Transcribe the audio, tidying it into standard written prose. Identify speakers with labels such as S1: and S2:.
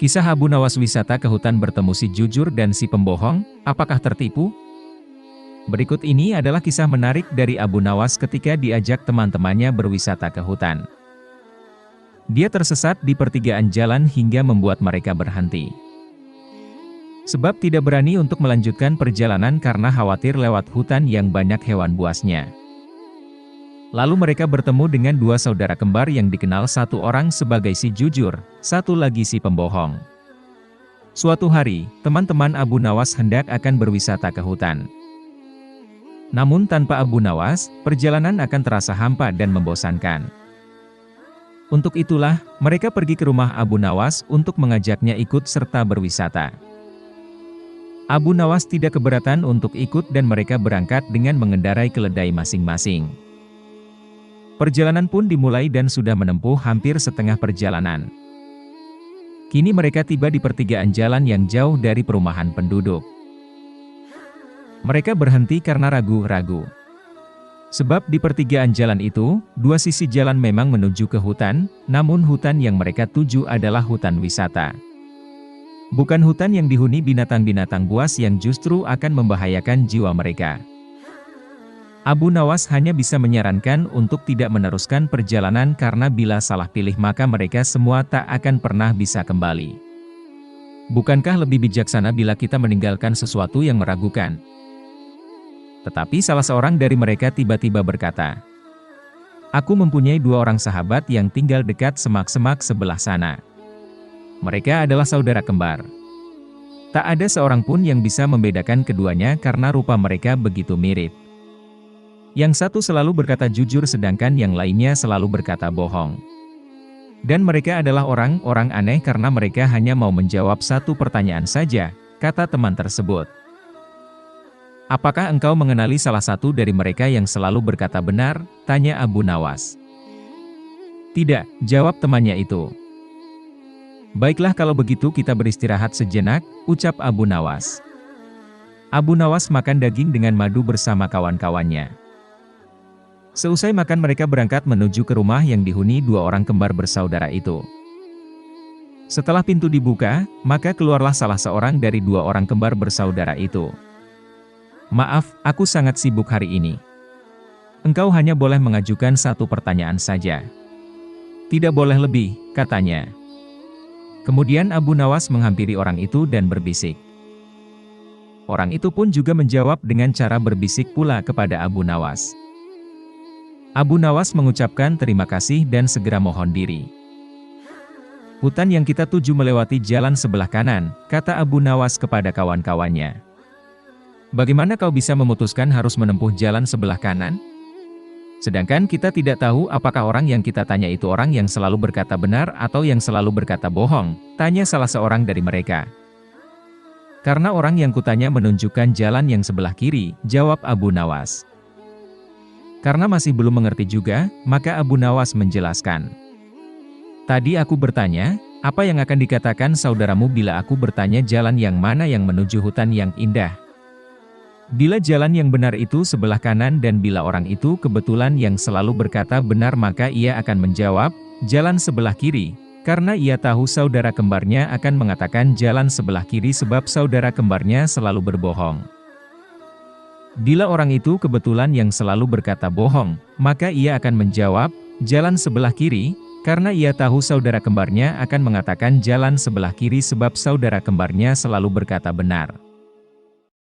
S1: Kisah Abu Nawas wisata ke hutan bertemu si jujur dan si pembohong, apakah tertipu? Berikut ini adalah kisah menarik dari Abu Nawas ketika diajak teman-temannya berwisata ke hutan. Dia tersesat di pertigaan jalan hingga membuat mereka berhenti. Sebab tidak berani untuk melanjutkan perjalanan karena khawatir lewat hutan yang banyak hewan buasnya. Lalu mereka bertemu dengan dua saudara kembar yang dikenal satu orang sebagai si jujur, satu lagi si pembohong. Suatu hari, teman-teman Abu Nawas hendak akan berwisata ke hutan. Namun tanpa Abu Nawas, perjalanan akan terasa hampa dan membosankan. Untuk itulah, mereka pergi ke rumah Abu Nawas untuk mengajaknya ikut serta berwisata. Abu Nawas tidak keberatan untuk ikut dan mereka berangkat dengan mengendarai keledai masing-masing. Perjalanan pun dimulai dan sudah menempuh hampir setengah perjalanan. Kini mereka tiba di pertigaan jalan yang jauh dari perumahan penduduk. Mereka berhenti karena ragu-ragu. Sebab di pertigaan jalan itu, dua sisi jalan memang menuju ke hutan, namun hutan yang mereka tuju adalah hutan wisata. Bukan hutan yang dihuni binatang-binatang buas yang justru akan membahayakan jiwa mereka. Abu Nawas hanya bisa menyarankan untuk tidak meneruskan perjalanan karena bila salah pilih maka mereka semua tak akan pernah bisa kembali. Bukankah lebih bijaksana bila kita meninggalkan sesuatu yang meragukan? Tetapi salah seorang dari mereka tiba-tiba berkata, "Aku mempunyai dua orang sahabat yang tinggal dekat semak-semak sebelah sana. Mereka adalah saudara kembar. Tak ada seorang pun yang bisa membedakan keduanya karena rupa mereka begitu mirip. Yang satu selalu berkata jujur sedangkan yang lainnya selalu berkata bohong. Dan mereka adalah orang-orang aneh karena mereka hanya mau menjawab satu pertanyaan saja," kata teman tersebut. "Apakah engkau mengenali salah satu dari mereka yang selalu berkata benar?" tanya Abu Nawas. "Tidak," jawab temannya itu. "Baiklah kalau begitu kita beristirahat sejenak," ucap Abu Nawas. Abu Nawas makan daging dengan madu bersama kawan-kawannya. Seusai makan mereka berangkat menuju ke rumah yang dihuni dua orang kembar bersaudara itu. Setelah pintu dibuka, maka keluarlah salah seorang dari dua orang kembar bersaudara itu. "Maaf, aku sangat sibuk hari ini. Engkau hanya boleh mengajukan satu pertanyaan saja." "Tidak boleh lebih," katanya. Kemudian Abu Nawas menghampiri orang itu dan berbisik. Orang itu pun juga menjawab dengan cara berbisik pula kepada Abu Nawas. Abu Nawas mengucapkan terima kasih dan segera mohon diri. "Hutan yang kita tuju melewati jalan sebelah kanan," kata Abu Nawas kepada kawan-kawannya. "Bagaimana kau bisa memutuskan harus menempuh jalan sebelah kanan? Sedangkan kita tidak tahu apakah orang yang kita tanya itu orang yang selalu berkata benar atau yang selalu berkata bohong," tanya salah seorang dari mereka. "Karena orang yang kutanya menunjukkan jalan yang sebelah kiri," jawab Abu Nawas. Karena masih belum mengerti juga, maka Abu Nawas menjelaskan. "Tadi aku bertanya, apa yang akan dikatakan saudaramu bila aku bertanya jalan yang mana yang menuju hutan yang indah? Bila jalan yang benar itu sebelah kanan dan bila orang itu kebetulan yang selalu berkata benar maka ia akan menjawab, jalan sebelah kiri, karena ia tahu saudara kembarnya akan mengatakan jalan sebelah kiri sebab saudara kembarnya selalu berbohong. Bila orang itu kebetulan yang selalu berkata bohong, maka ia akan menjawab, jalan sebelah kiri, karena ia tahu saudara kembarnya akan mengatakan jalan sebelah kiri sebab saudara kembarnya selalu berkata benar."